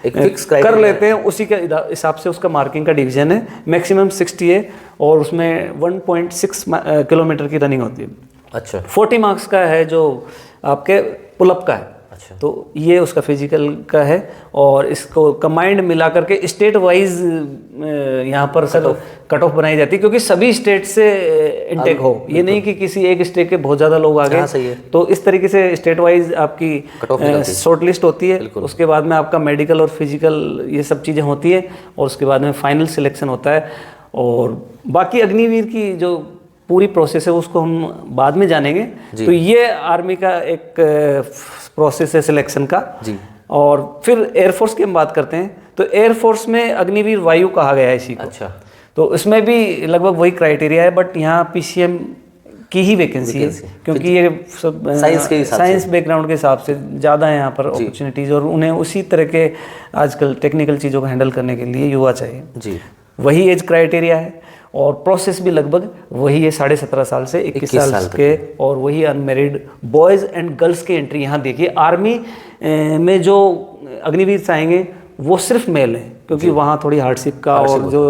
एक फिक्स कर लेते हैं, उसी के हिसाब से उसका मार्किंग का डिवीजन है। मैक्सिमम 60 है और उसमें 1.6 किलोमीटर की रनिंग होती है। अच्छा। 40 मार्क्स का है जो आपके पुलअप का है। अच्छा। तो ये उसका फिजिकल का है और इसको कंबाइंड मिला करके स्टेट वाइज यहाँ पर सर कट ऑफ बनाई जाती है, क्योंकि सभी स्टेट से इनटेक हो, ये नहीं कि किसी एक स्टेट के बहुत ज़्यादा लोग आ गए। सही है। तो इस तरीके से स्टेट वाइज आपकी शॉर्ट लिस्ट होती है। उसके बाद में आपका मेडिकल और फिजिकल ये सब चीज़ें होती है और उसके बाद में फाइनल सिलेक्शन होता है। और बाकी अग्निवीर की जो पूरी प्रोसेस है उसको हम बाद में जानेंगे। तो ये आर्मी का एक प्रोसेस है सिलेक्शन का जी। और फिर एयरफोर्स की हम बात करते हैं तो एयरफोर्स में अग्निवीर वायु कहा गया है इसी को। अच्छा। तो इसमें भी लगभग वही क्राइटेरिया है, बट यहाँ PCM की ही वैकेंसी है, क्योंकि ये सब साइंस बैकग्राउंड के हिसाब से ज़्यादा है यहाँ पर अपॉर्चुनिटीज़, और उन्हें उसी तरह के आजकल टेक्निकल चीज़ों को हैंडल करने के लिए युवा चाहिए जी। वही एज क्राइटेरिया है और प्रोसेस भी लगभग वही है, 17.5 साल से 21 साल के, और वही अनमेरिड बॉयज़ एंड गर्ल्स की एंट्री। यहाँ देखिए आर्मी में जो अग्निवीर चाहेंगे वो सिर्फ मेल है, क्योंकि वहाँ थोड़ी हार्डशिप का और जो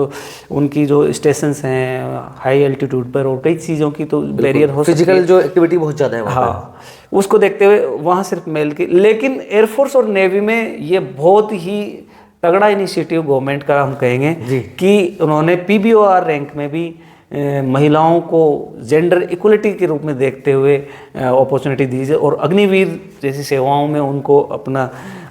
उनकी जो स्टेशंस हैं हाई एल्टीट्यूड पर और कई चीज़ों की तो बैरियर हो, फिजिकल जो एक्टिविटी बहुत ज़्यादा है। हाँ, उसको देखते हुए वहाँ सिर्फ मेल की। लेकिन एयरफोर्स और नेवी में ये बहुत ही तगड़ा इनिशिएटिव गवर्नमेंट का हम कहेंगे कि उन्होंने PBOR रैंक में भी महिलाओं को जेंडर इक्वलिटी के रूप में देखते हुए अपॉर्चुनिटी दी है और अग्निवीर जैसी सेवाओं में उनको अपना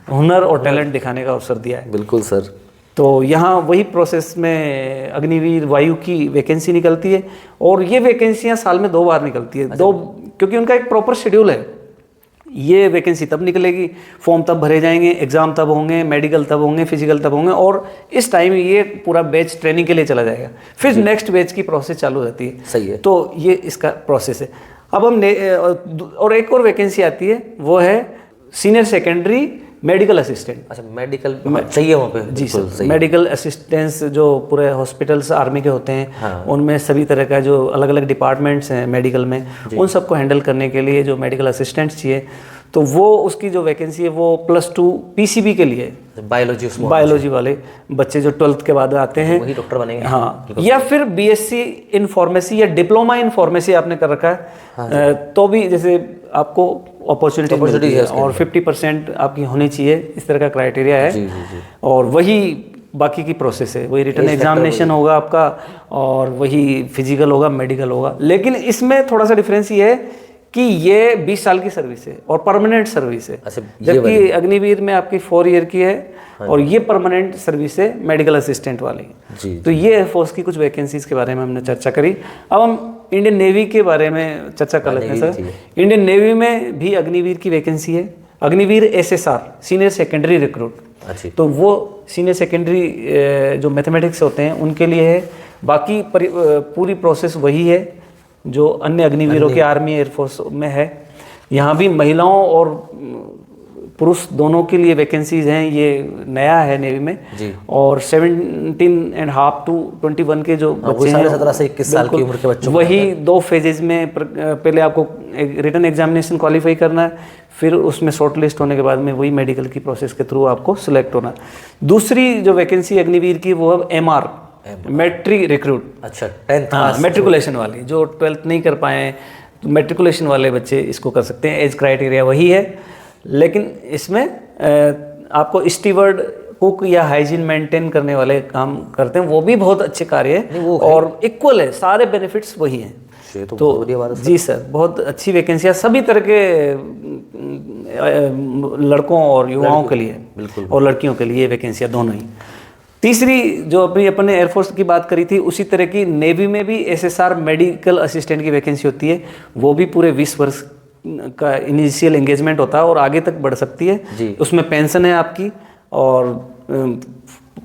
हुनर और टैलेंट दिखाने का अवसर दिया है। बिल्कुल सर। तो यहाँ वही प्रोसेस में अग्निवीर वायु की वैकेंसी निकलती है और ये वैकेंसियाँ साल में 2 बार निकलती है। क्योंकि उनका एक प्रॉपर शेड्यूल है। ये वैकेंसी तब निकलेगी, फॉर्म तब भरे जाएंगे, एग्ज़ाम तब होंगे, मेडिकल तब होंगे, फिजिकल तब होंगे, और इस टाइम ये पूरा बैच ट्रेनिंग के लिए चला जाएगा। फिर नेक्स्ट बैच की प्रोसेस चालू रहती है। सही है। तो ये इसका प्रोसेस है। अब हम और एक और वैकेंसी आती है, वो है सीनियर सेकेंडरी मेडिकल असिस्टेंट। अच्छा, मेडिकल चाहिए वहाँ पे? जी सर, मेडिकल असिस्टेंट्स जो पूरे हॉस्पिटल्स आर्मी के होते हैं। हाँ। उनमें सभी तरह का जो अलग अलग डिपार्टमेंट्स हैं मेडिकल में, उन सबको हैंडल करने के लिए जो मेडिकल असिस्टेंट्स चाहिए, तो वो उसकी जो वैकेंसी है वो +2 PCB के लिए, बायोलॉजी वाले बच्चे जो 12th के बाद आते हैं वही डॉक्टर बनेंगे। हाँ, या फिर BSc इन फार्मेसी या डिप्लोमा इन फार्मेसी आपने कर रखा है। हाँ, तो भी जैसे आपको अपॉर्चुनिटी मिलती है और 50% आपकी होनी चाहिए, इस तरह का क्राइटेरिया है। जी। और वही बाकी की प्रोसेस है, वही रिटन एग्जामिनेशन होगा आपका और वही फिजिकल होगा, मेडिकल होगा। लेकिन इसमें थोड़ा सा डिफरेंस ये है कि ये 20 साल की सर्विस है और परमानेंट सर्विस है। अच्छा, जबकि अग्निवीर में आपकी 4 ईयर की है। हाँ, और ये परमानेंट सर्विस है मेडिकल असिस्टेंट वाली जी। तो ये एयरफोर्स की कुछ वैकेंसीज के बारे में हमने चर्चा करी। अब हम इंडियन नेवी के बारे में चर्चा कर लेते हैं सर। इंडियन नेवी में भी अग्निवीर की वैकेंसी है, Agniveer SSR, senior secondary recruit. तो वो सीनियर सेकेंडरी जो मैथमेटिक्स होते हैं उनके लिए है। बाकी पूरी प्रोसेस वही है जो अन्य अग्निवीरों की आर्मी एयरफोर्स में है, यहाँ भी महिलाओं और पुरुष दोनों के लिए वैकेंसीज हैं। ये नया है नेवी में जी। और 17.5 to 21 के जो बच्चे हैं, 17 से 21 साल की उम्र के बच्चों को वही 2 फेजेज में पहले आपको रिटन एग्जामिनेशन क्वालिफाई करना है, फिर उसमें शॉर्ट लिस्ट होने के बाद में वही मेडिकल की प्रोसेस के थ्रू आपको सिलेक्ट होना है। दूसरी जो वैकेंसी अग्निवीर की वो है MR, मैट्रिक रिक्रूट। अच्छा, 10th हाँ, मेट्रिकुलेशन वाली, जो 12th नहीं कर पाए हैं, तो मेट्रिकुलेशन वाले बच्चे इसको कर सकते हैं। एज क्राइटेरिया वही है, लेकिन इसमें आपको स्टीवर्ड, कुक या हाइजीन मेंटेन करने वाले काम करते हैं, वो भी बहुत अच्छे कार्य है और इक्वल है, सारे बेनिफिट्स वही हैं। तो जी सर, बहुत अच्छी वैकेंसियाँ सभी तरह के लड़कों और युवाओं के लिए, बिल्कुल, और लड़कियों के लिए वैकेंसियाँ दोनों ही। तीसरी जो अभी अपने एयरफोर्स की बात करी थी, उसी तरह की नेवी में भी SSR मेडिकल असिस्टेंट की वैकेंसी होती है। वो भी पूरे 20 वर्ष का इनिशियल एंगेजमेंट होता है और आगे तक बढ़ सकती है। उसमें पेंशन है आपकी और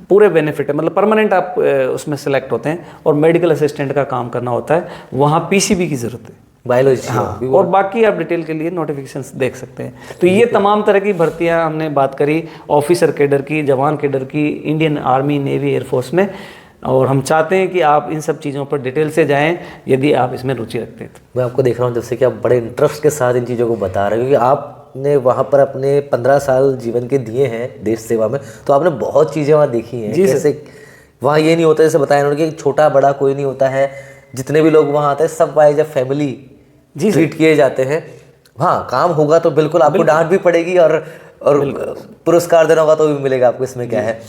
पूरे बेनिफिट है, मतलब परमानेंट आप उसमें सेलेक्ट होते हैं और मेडिकल असिस्टेंट का काम करना होता है। वहाँ PCB की ज़रूरत है, बायोलॉजी। हाँ, और बाकी आप डिटेल के लिए नोटिफिकेशंस देख सकते हैं। तो ये तमाम तरह की भर्तियां हमने बात करी, ऑफिसर कैडर की, जवान कैडर की, इंडियन आर्मी, नेवी, एयरफोर्स में, और हम चाहते हैं कि आप इन सब चीज़ों पर डिटेल से जाएं यदि आप इसमें रुचि रखते हैं। मैं आपको देख रहा हूँ जैसे कि आप बड़े इंटरेस्ट के साथ इन चीज़ों को बता रहे हो, क्योंकि आपने वहाँ पर अपने 15 साल जीवन के दिए हैं देश सेवा में, तो आपने बहुत चीज़ें वहाँ देखी हैं। जैसे वहाँ ये नहीं होता, जैसे बताया उन्होंने कि छोटा बड़ा कोई नहीं होता है, जितने भी लोग वहाँ आते हैं सब एज ए फैमिली ट्रीट किए जाते हैं। हाँ, काम होगा तो बिल्कुल आपको डांट भी पड़ेगी और पुरस्कार देना होगा तो भी मिलेगा आपको, इसमें क्या है।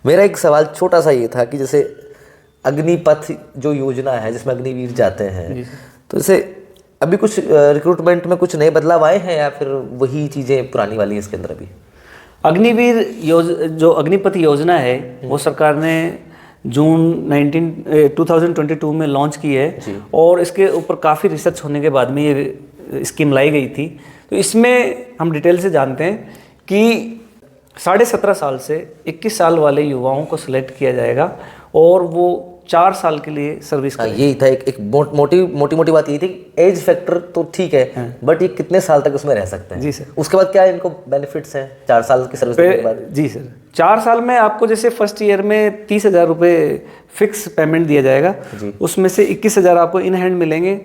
मेरा एक सवाल छोटा सा ये था कि जैसे अग्निपथ जो योजना है जिसमें अग्निवीर जाते हैं, तो जैसे अभी कुछ रिक्रूटमेंट में कुछ नए बदलाव आए हैं या फिर वही चीज़ें पुरानी वाली हैं इसके अंदर अभी? अग्निवीर जो अग्निपथ योजना है वो सरकार ने जून 2022 में लॉन्च की है और इसके ऊपर काफ़ी रिसर्च होने के बाद में ये स्कीम लाई गई थी। तो इसमें हम डिटेल से जानते हैं कि 17.5 साल से 21 साल वाले युवाओं को सिलेक्ट किया जाएगा और वो 4 साल के लिए सर्विस करेंगे। यही था एक मोटी बात यही थी, एज फैक्टर तो ठीक है, बट ये कितने साल तक उसमें रह सकते हैं? जी सर। उसके बाद क्या इनको बेनिफिट्स हैं 4 साल की सर्विस के बाद? जी सर, 4 साल में आपको जैसे फर्स्ट ईयर में 30,000 रुपये फिक्स पेमेंट दिया जाएगा, उसमें से 21,000 आपको इन हैंड मिलेंगे,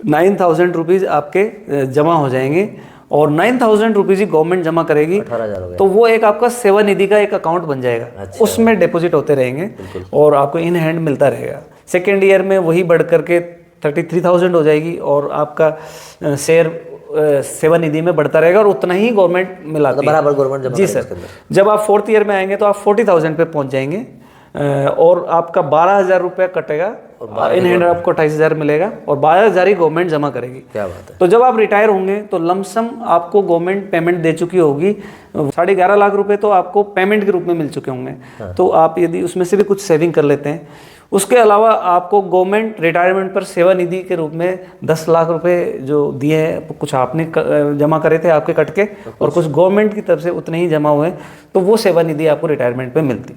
9,000 रुपीज़ आपके जमा हो जाएंगे और 9,000 रुपीज़ ही गवर्नमेंट जमा करेगी। 18,000 हो गया। तो वो एक आपका सेवा निधि का एक अकाउंट बन जाएगा। अच्छा। उसमें डिपॉजिट होते रहेंगे और आपको इन हैंड मिलता रहेगा। सेकेंड ईयर में वही बढ़ करके 33,000 हो जाएगी और आपका शेयर सेवा निधि में बढ़ता रहेगा और उतना ही गवर्नमेंट मिलाती है, बराबर गवर्नमेंट जमा। जी सर। जब आप 4th ईयर में आएंगे तो आप 40,000 पे पहुंच जाएंगे और आपका 12,000 रुपये कटेगा, इन हैंड आपको 28,000 मिलेगा और 12,000 ही गवर्नमेंट जमा करेगी। क्या बात है। तो जब आप रिटायर होंगे तो लमसम आपको गवर्नमेंट पेमेंट दे चुकी होगी, 11.5 लाख रुपए तो आपको पेमेंट के रूप में मिल चुके होंगे। तो आप यदि उसमें से भी कुछ सेविंग कर लेते हैं, उसके अलावा आपको गवर्नमेंट रिटायरमेंट पर सेवा निधि के रूप में 10 लाख रुपए जो दिए हैं, कुछ आपने जमा करे थे आपके कट के और कुछ गवर्नमेंट की तरफ से उतने ही जमा हुए, तो वो सेवा निधि आपको रिटायरमेंट पे मिलती।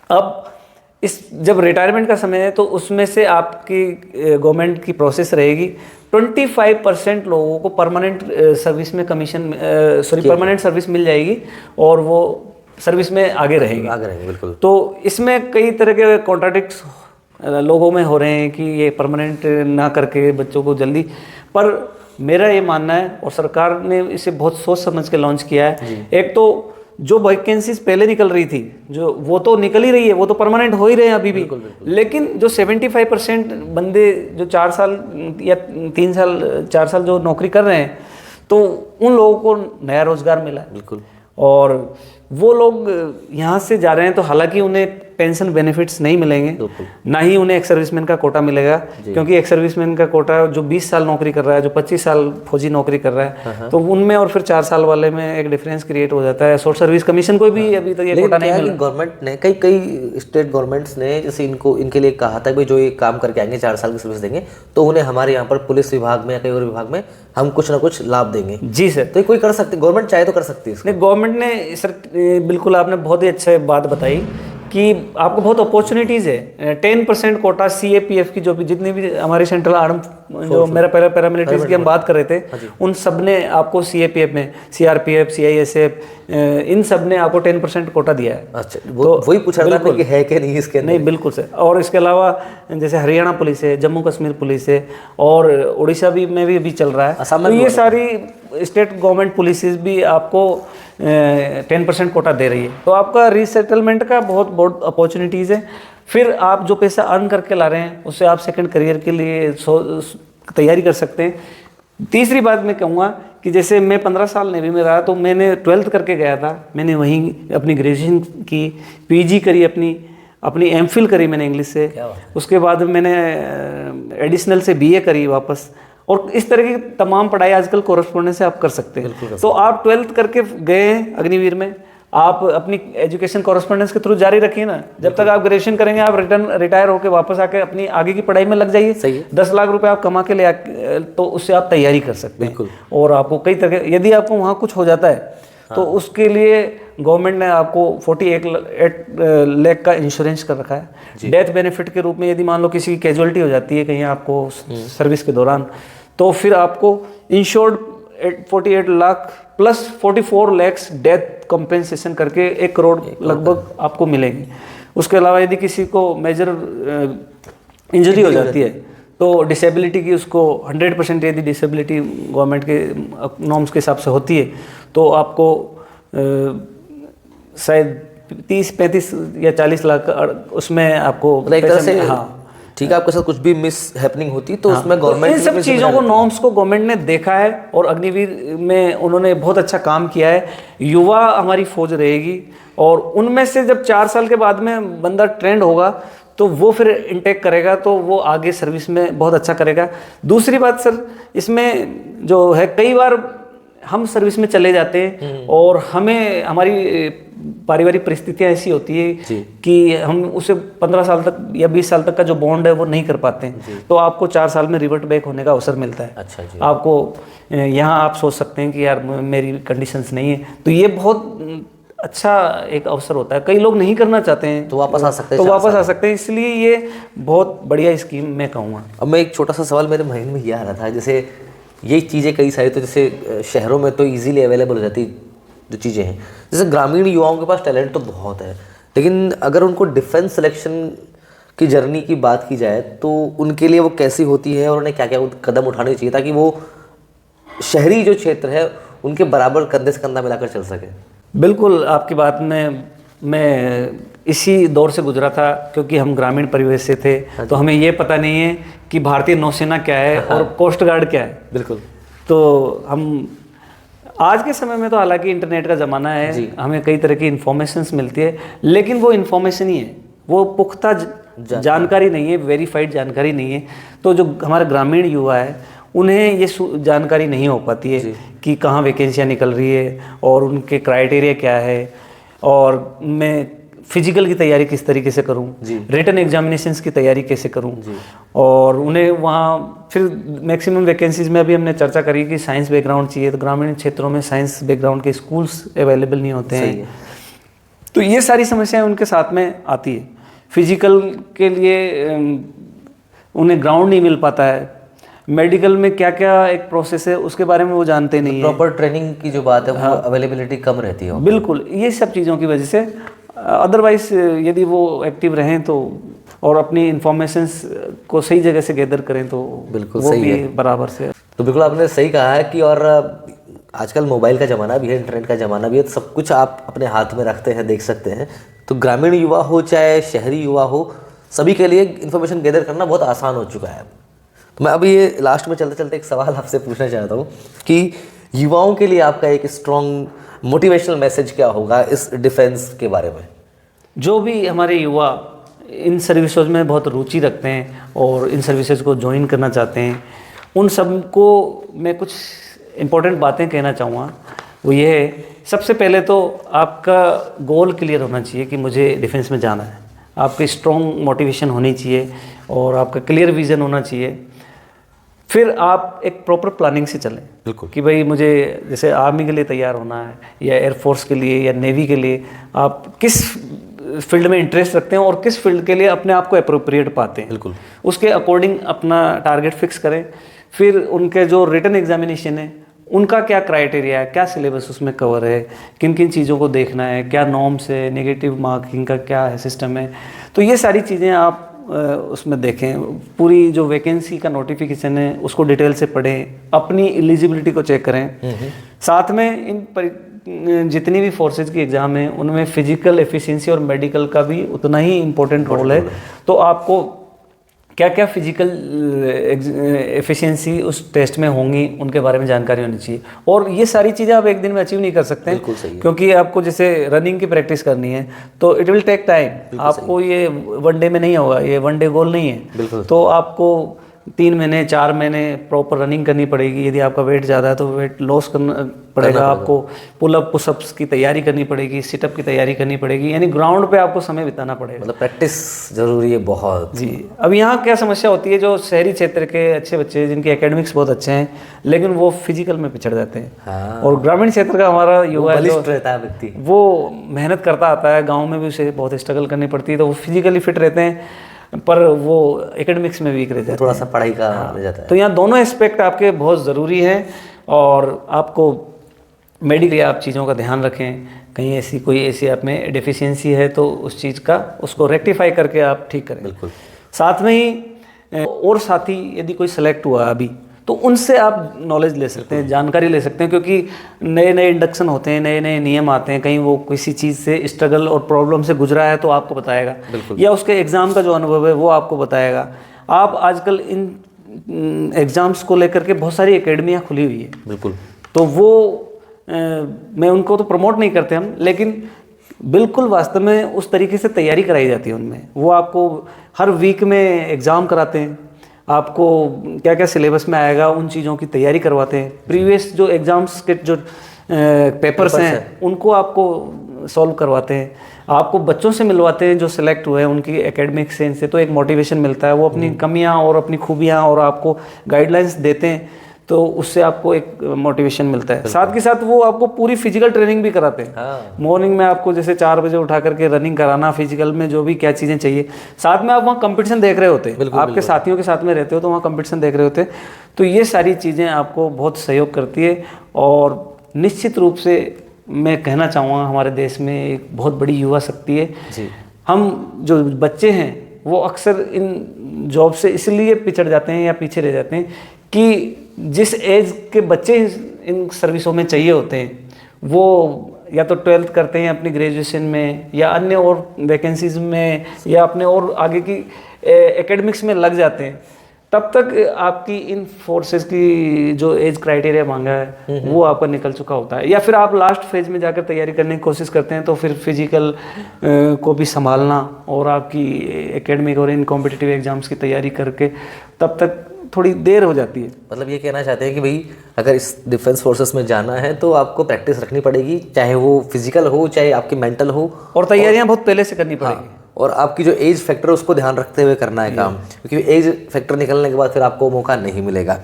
अब इस जब रिटायरमेंट का समय है तो उसमें से आपकी गवर्नमेंट की प्रोसेस रहेगी, 25% लोगों को परमानेंट सर्विस में परमानेंट सर्विस मिल जाएगी और वो सर्विस में आगे रहेंगे बिल्कुल। तो इसमें कई तरह के कॉन्ट्राडिक्ट्स लोगों में हो रहे हैं कि ये परमानेंट ना करके बच्चों को जल्दी, पर मेरा ये मानना है और सरकार ने इसे बहुत सोच समझ के लॉन्च किया है। एक तो जो वैकेंसीज पहले निकल रही थी जो वो तो निकल ही रही है, वो तो परमानेंट हो ही रहे हैं अभी भी, लेकिन जो 75% बंदे जो 4 साल या 3 साल 4 साल जो नौकरी कर रहे हैं, तो उन लोगों को नया रोजगार मिला है। बिल्कुल। और वो लोग यहाँ से जा रहे हैं तो हालांकि उन्हें पेंशन बेनिफिट्स नहीं मिलेंगे, ना ही उन्हें एक्स सर्विसमैन का कोटा मिलेगा, क्योंकि एक्स सर्विसमैन का कोटा जो 20 साल नौकरी कर रहा है, जो 25 साल फौजी नौकरी कर रहा है, तो उनमें और फिर 4 साल वाले में एक डिफरेंस क्रिएट हो जाता है। शॉर्ट सर्विस कमीशन को भी अभी तक ये कोटा नहीं मिला। गवर्नमेंट ने कई स्टेट गवर्नमेंट्स ने जैसे इनके लिए कहा था कि जो ये काम करके आएंगे 4 साल की सर्विस देंगे तो उन्हें हमारे यहाँ पर पुलिस विभाग में या कई और विभाग में हम कुछ ना कुछ लाभ देंगे। जी सर। तो कोई कर सकते, गवर्नमेंट चाहे तो कर सकती है। नहीं, गवर्नमेंट ने सर बिल्कुल आपने बहुत ही अच्छा बात बताई कि आपको बहुत अपॉर्चुनिटीज़ है। 10% कोटा CAPF की जो भी जितनी भी हमारी सेंट्रल आर्म जो मेरा पहला पैरामिलिट्रीज की हम बात कर रहे थे, उन सब ने आपको CAPF में, CRPF, CISF, इन सब ने आपको 10% कोटा दिया है। अच्छा, वही पूछ रहा था कि है कि नहीं इसके अंदर? नहीं, बिल्कुल सर। और इसके अलावा जैसे हरियाणा पुलिस है, जम्मू कश्मीर पुलिस है, और उड़ीसा में भी अभी चल रहा है। तो ये सारी स्टेट गवर्नमेंट पुलिसेस भी आपको 10% कोटा दे रही है। तो आपका रीसेटलमेंट का बहुत अपॉर्चुनिटीज़ है। फिर आप जो पैसा अर्न करके ला रहे हैं उससे आप सेकंड करियर के लिए तैयारी कर सकते हैं। तीसरी बात मैं कहूँगा कि जैसे मैं 15 साल नेवी में रहा, तो मैंने 12th करके गया था, मैंने वहीं अपनी ग्रेजुएशन की, PG करी, अपनी MPhil करी मैंने इंग्लिश से। उसके बाद मैंने एडिशनल से BA करी वापस। और इस तरह की तमाम पढ़ाई आजकल कोरस्पोंडेंस से आप कर सकते हैं। तो आप 12th करके गए हैं अग्निवीर में, आप अपनी एजुकेशन कोरस्पोंडेंस के थ्रू जारी रखिए ना। जब तक आप ग्रेजुएशन करेंगे, आप रिटायर होकर वापस आके अपनी आगे की पढ़ाई में लग जाइए। 10 लाख रुपए आप कमा के ले तो उससे आप तैयारी कर सकते हैं। और आपको कई तरह, यदि आपको वहाँ कुछ हो जाता है तो उसके लिए गवर्नमेंट ने आपको 48 लाख का इंश्योरेंस कर रखा है डेथ बेनिफिट के रूप में। यदि मान लो किसी की कैजुअलिटी हो जाती है कहीं आपको सर्विस के दौरान, तो फिर आपको insured 48 lakh plus 44 lakh death compensation करके 1 करोड़ लगभग आपको मिलेंगे। उसके अलावा यदि किसी को मेजर इंजरी हो जाती है तो डिसेबिलिटी की उसको 100% यदि डिसेबिलिटी गवर्नमेंट के नॉर्म्स के हिसाब से होती है तो आपको शायद 30-35 या 40 लाख उसमें आपको एक तरह से, हाँ ठीक है, आपके साथ कुछ भी मिस हैपनिंग होती तो उसमें गवर्नमेंट इन सब चीज़ों को, नॉर्म्स को गवर्नमेंट ने देखा है और अग्निवीर में उन्होंने बहुत अच्छा काम किया है। युवा हमारी फौज रहेगी और उनमें से जब 4 साल के बाद में बंदा ट्रेंड होगा तो वो फिर इनटेक करेगा, तो वो आगे सर्विस में बहुत अच्छा करेगा। दूसरी बात सर, इसमें जो है कई बार हम सर्विस में चले जाते हैं और हमें हमारी पारिवारिक परिस्थितियां ऐसी होती है कि हम उसे 15 साल तक या 20 साल तक का जो बॉन्ड है वो नहीं कर पाते हैं, तो आपको 4 साल में रिवर्ट बैक होने का अवसर मिलता है। अच्छा जी। आपको यहाँ आप सोच सकते हैं कि यार मेरी कंडीशंस नहीं है, तो ये बहुत अच्छा एक अवसर होता है। कई लोग नहीं करना चाहते हैं तो वापस आ सकते हैं, इसलिए ये बहुत बढ़िया स्कीम मैं कहूँगा। अब मैं एक छोटा सा सवाल मेरे माइंड में ये आ रहा था, जैसे ये चीज़ें कई सारी तो जैसे शहरों में तो इजीली अवेलेबल हो जाती जो चीज़ें हैं, जैसे ग्रामीण युवाओं के पास टैलेंट तो बहुत है, लेकिन अगर उनको डिफेंस सिलेक्शन की जर्नी की बात की जाए तो उनके लिए वो कैसी होती है और उन्हें क्या क्या कदम उठाने चाहिए ताकि वो शहरी जो क्षेत्र है उनके बराबर कंधे से कंधा मिलाकर चल सके? बिल्कुल, आपकी बात में मैं इसी दौर से गुजरा था, क्योंकि हम ग्रामीण परिवेश से थे तो हमें ये पता नहीं है कि भारतीय नौसेना क्या है और कोस्ट गार्ड क्या है। बिल्कुल। तो हम आज के समय में तो हालांकि इंटरनेट का ज़माना है, हमें कई तरह की इन्फॉर्मेशंस मिलती है, लेकिन वो इन्फॉर्मेशन ही है, वो पुख्ता जानकारी नहीं है, वेरीफाइड जानकारी नहीं है। तो जो हमारे ग्रामीण युवा है उन्हें ये जानकारी नहीं हो पाती है कि कहाँ वैकेंसियाँ निकल रही है और उनके क्राइटेरिया क्या है, और मैं फिजिकल की तैयारी किस तरीके से करूं, रिटन एग्जामिनेशंस की तैयारी कैसे करूं, और उन्हें वहाँ फिर मैक्सिमम वैकेंसीज में अभी हमने चर्चा करी कि साइंस बैकग्राउंड चाहिए, तो ग्रामीण क्षेत्रों में साइंस बैकग्राउंड के स्कूल्स अवेलेबल नहीं होते हैं। तो ये सारी समस्याएं उनके साथ में आती है। फिजिकल के लिए उन्हें ग्राउंड नहीं मिल पाता है, मेडिकल में क्या क्या एक प्रोसेस है उसके बारे में वो जानते नहीं है, प्रॉपर ट्रेनिंग की जो बात है वो अवेलेबिलिटी कम रहती है। बिल्कुल, ये सब चीज़ों की वजह से। अदरवाइज यदि वो एक्टिव रहें तो और अपनी इंफॉर्मेशंस को सही जगह से गैदर करें तो बिल्कुल वो सही भी है। बराबर से। तो बिल्कुल आपने सही कहा है कि और आजकल मोबाइल का ज़माना भी है, इंटरनेट का ज़माना भी है, तो सब कुछ आप अपने हाथ में रखते हैं, देख सकते हैं। तो ग्रामीण युवा हो चाहे शहरी युवा हो, सभी के लिए इन्फॉर्मेशन गैदर करना बहुत आसान हो चुका है। तो मैं अभी ये लास्ट में चलते चलते एक सवाल आपसे पूछना चाहता हूँ कि युवाओं के लिए आपका एक स्ट्रॉन्ग मोटिवेशनल मैसेज क्या होगा इस डिफेंस के बारे में? जो भी हमारे युवा इन सर्विसेज में बहुत रुचि रखते हैं और इन सर्विसेज को ज्वाइन करना चाहते हैं, उन सबको मैं कुछ इम्पोर्टेंट बातें कहना चाहूँगा। वो ये है, सबसे पहले तो आपका गोल क्लियर होना चाहिए कि मुझे डिफेंस में जाना है। आपकी स्ट्रॉन्ग मोटिवेशन होनी चाहिए और आपका क्लियर विज़न होना चाहिए। फिर आप एक प्रॉपर प्लानिंग से चलें, बिल्कुल, कि भाई मुझे जैसे आर्मी के लिए तैयार होना है या एयरफोर्स के लिए या नेवी के लिए, आप किस फील्ड में इंटरेस्ट रखते हैं और किस फील्ड के लिए अपने आप को अप्रोप्रिएट पाते हैं, बिल्कुल उसके अकॉर्डिंग अपना टारगेट फिक्स करें। फिर उनके जो रिटन एग्जामिनेशन है उनका क्या क्राइटेरिया है, क्या सिलेबस उसमें कवर है, किन किन चीज़ों को देखना है, क्या नॉर्म्स है, नेगेटिव मार्किंग का क्या है सिस्टम है, तो ये सारी चीज़ें आप उसमें देखें। पूरी जो वैकेंसी का नोटिफिकेशन है उसको डिटेल से पढ़ें, अपनी एलिजिबिलिटी को चेक करें। साथ में इन जितनी भी फोर्सेज की एग्ज़ाम है उनमें फिजिकल एफिशिएंसी और मेडिकल का भी उतना ही इम्पोर्टेंट रोल है। तो आपको क्या क्या फिजिकल एफिशिएंसी उस टेस्ट में होंगी उनके बारे में जानकारी होनी चाहिए। और ये सारी चीज़ें आप एक दिन में अचीव नहीं कर सकते हैं, क्योंकि आपको जैसे रनिंग की प्रैक्टिस करनी है तो इट विल टेक टाइम। आपको ये वन डे में नहीं होगा, ये वन डे गोल नहीं है। तो आपको 3 महीने 4 महीने प्रॉपर रनिंग करनी पड़ेगी। यदि आपका वेट ज़्यादा है तो वेट लॉस करना पड़ेगा आपको, पुलअप पुशअप्स की तैयारी करनी पड़ेगी, सिटअप की तैयारी करनी पड़ेगी, यानी ग्राउंड पे आपको समय बिताना पड़ेगा। मतलब प्रैक्टिस जरूरी है बहुत। जी, अब यहाँ क्या समस्या होती है, जो शहरी क्षेत्र के अच्छे बच्चे जिनके एकेडमिक्स बहुत अच्छे हैं लेकिन वो फिजिकल में पिछड़ जाते हैं। और ग्रामीण क्षेत्र का हमारा युवा रहता है व्यक्ति, वो मेहनत करता आता है, गाँव में भी उसे बहुत स्ट्रगल करनी पड़ती है, तो वो फिजिकली फिट रहते हैं पर वो एकेडमिक्स में वीक रह जाते हैं, थोड़ा सा पढ़ाई का रह जाता है। तो यहाँ दोनों एस्पेक्ट आपके बहुत ज़रूरी हैं। और आपको मेडिकली आप चीज़ों का ध्यान रखें, कहीं ऐसी कोई ऐसी आप में डेफिशिएंसी है तो उस चीज़ का उसको रेक्टिफाई करके आप ठीक करें। बिल्कुल। साथ में ही और साथी यदि कोई सेलेक्ट हुआ अभी तो उनसे आप नॉलेज ले सकते हैं, जानकारी ले सकते हैं, क्योंकि नए नए इंडक्शन होते हैं, नए नए नियम आते हैं। कहीं वो किसी चीज़ से स्ट्रगल और प्रॉब्लम से गुजरा है तो आपको बताएगा, या उसके एग्ज़ाम का जो अनुभव है वो आपको बताएगा। आप आजकल इन एग्ज़ाम्स को लेकर के बहुत सारी एकेडमियाँ खुली हुई है, बिल्कुल, तो वो मैं उनको तो प्रमोट नहीं करते हम, लेकिन बिल्कुल वास्तव में उस तरीके से तैयारी कराई जाती है उनमें। वो आपको हर वीक में एग्ज़ाम कराते हैं, आपको क्या क्या सिलेबस में आएगा उन चीज़ों की तैयारी करवाते हैं। प्रीवियस जो एग्ज़ाम्स के जो पेपर्स हैं उनको आपको सॉल्व करवाते हैं, आपको बच्चों से मिलवाते हैं जो सिलेक्ट हुए हैं उनकी एकेडमिक सेंस से, तो एक मोटिवेशन मिलता है। वो अपनी कमियां और अपनी खूबियां और आपको गाइडलाइंस देते हैं, तो उससे आपको एक मोटिवेशन मिलता है। साथ के साथ वो आपको पूरी फिजिकल ट्रेनिंग भी कराते हैं। मॉर्निंग में आपको जैसे 4 बजे उठा करके रनिंग कराना, फिजिकल में जो भी क्या चीज़ें चाहिए। साथ में आप वहाँ कंपटीशन देख रहे होते हैं, आपके साथियों के साथ में रहते हो तो वहाँ कंपटीशन देख रहे होते हैं। तो ये सारी चीज़ें आपको बहुत सहयोग करती है। और निश्चित रूप से मैं कहना चाहूँगा हमारे देश में एक बहुत बड़ी युवा शक्ति है जी। हम जो बच्चे हैं वो अक्सर इन जॉब से इसलिए पिछड़ जाते हैं या पीछे रह जाते हैं कि जिस एज के बच्चे इन सर्विसों में चाहिए होते हैं वो या तो 12th करते हैं अपनी ग्रेजुएशन में, या अन्य और वैकेंसीज में, या अपने और आगे की एकेडमिक्स में लग जाते हैं। तब तक आपकी इन फोर्सेस की जो एज क्राइटेरिया मांगा है वो आपका निकल चुका होता है, या फिर आप लास्ट फेज में जाकर तैयारी करने की कोशिश करते हैं तो फिर फिजिकल को भी संभालना और आपकी एकेडमिक और इन कॉम्पिटिटिव एग्जाम्स की तैयारी करके तब तक थोड़ी देर हो जाती है। मतलब ये कहना चाहते हैं कि भाई अगर इस डिफेंस फोर्सेस में जाना है तो आपको प्रैक्टिस रखनी पड़ेगी, चाहे वो फिजिकल हो चाहे आपकी मेंटल हो, और तैयारियां बहुत पहले से करनी पड़ेगी। और आपकी जो एज फैक्टर है उसको ध्यान रखते हुए करना है काम, क्योंकि एज फैक्टर निकलने के बाद फिर आपको मौका नहीं मिलेगा।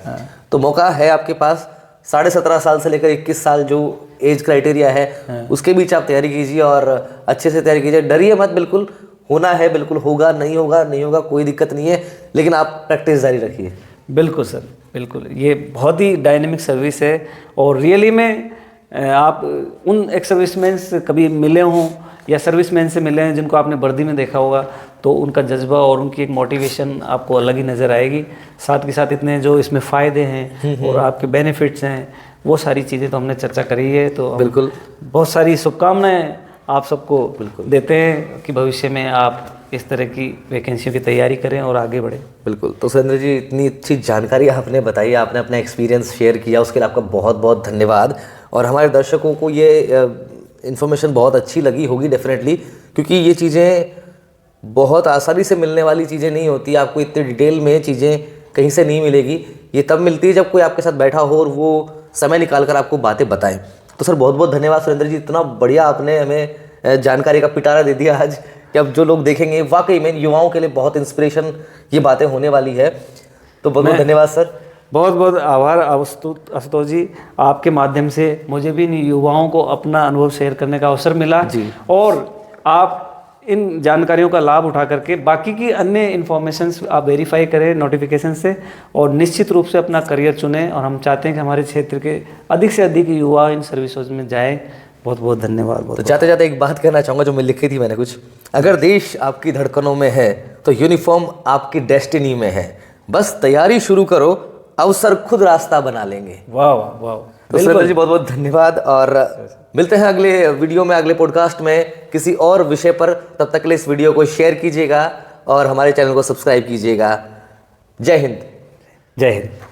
तो मौका है आपके पास 17.5 साल से लेकर 21 साल जो एज क्राइटेरिया है उसके बीच आप तैयारी कीजिए और अच्छे से तैयारी कीजिए। डरिए मत, बिल्कुल होना है, बिल्कुल होगा, नहीं होगा कोई दिक्कत नहीं है, लेकिन आप प्रैक्टिस जारी रखिए। बिल्कुल सर, बिल्कुल। ये बहुत ही डायनेमिक सर्विस है और रियली में आप उन एक्स सर्विसमैन से कभी मिले हों या सर्विसमैन से मिले हैं जिनको आपने वर्दी में देखा होगा तो उनका जज्बा और उनकी एक मोटिवेशन आपको अलग ही नज़र आएगी। साथ के साथ इतने जो इसमें फ़ायदे हैं और आपके बेनिफिट्स हैं वो सारी चीज़ें तो हमने चर्चा करी है। तो बिल्कुल बहुत सारी शुभकामनाएं आप सबको देते हैं कि भविष्य में आप इस तरह की वैकेंसियों की तैयारी करें और आगे बढ़ें। बिल्कुल। तो सुरेंद्र जी, इतनी अच्छी जानकारी आपने बताई, आपने अपना एक्सपीरियंस शेयर किया, उसके लिए आपका बहुत बहुत धन्यवाद। और हमारे दर्शकों को ये इन्फॉर्मेशन बहुत अच्छी लगी होगी डेफिनेटली, क्योंकि ये चीज़ें बहुत आसानी से मिलने वाली चीज़ें नहीं होती। आपको इतने डिटेल में चीज़ें कहीं से नहीं मिलेगी, ये तब मिलती है जब कोई आपके साथ बैठा हो और वो समय निकाल कर आपको बातें बताएं। तो सर बहुत बहुत धन्यवाद सुरेंद्र जी, इतना बढ़िया आपने हमें जानकारी का पिटारा दे दिया आज कि अब जो लोग देखेंगे वाकई में युवाओं के लिए बहुत इंस्पिरेशन ये बातें होने वाली है। तो बहुत बहुत धन्यवाद सर। बहुत बहुत आभार आशुतोष जी, आपके माध्यम से मुझे भी इन युवाओं को अपना अनुभव शेयर करने का अवसर मिला जी। और आप इन जानकारियों का लाभ उठा करके बाकी की अन्य इन्फॉर्मेशंस आप वेरीफाई करें नोटिफिकेशन से, और निश्चित रूप से अपना करियर चुनें। और हम चाहते हैं कि हमारे क्षेत्र के अधिक से अधिक युवा इन सर्विसेज में जाएं। बहुत बहुत धन्यवाद। तो जाते जाते एक बात कहना चाहूँगा जो मैं लिखी थी मैंने कुछ, अगर देश आपकी धड़कनों में है तो यूनिफॉर्म आपकी डेस्टिनी में है, बस तैयारी शुरू करो, अवसर खुद रास्ता बना लेंगे। वाह वाह वाह। तो सुरेंद्र जी बहुत बहुत धन्यवाद, और मिलते हैं अगले वीडियो में, अगले पॉडकास्ट में किसी और विषय पर। तब तक के लिए इस वीडियो को शेयर कीजिएगा और हमारे चैनल को सब्सक्राइब कीजिएगा। जय हिंद। जय हिंद।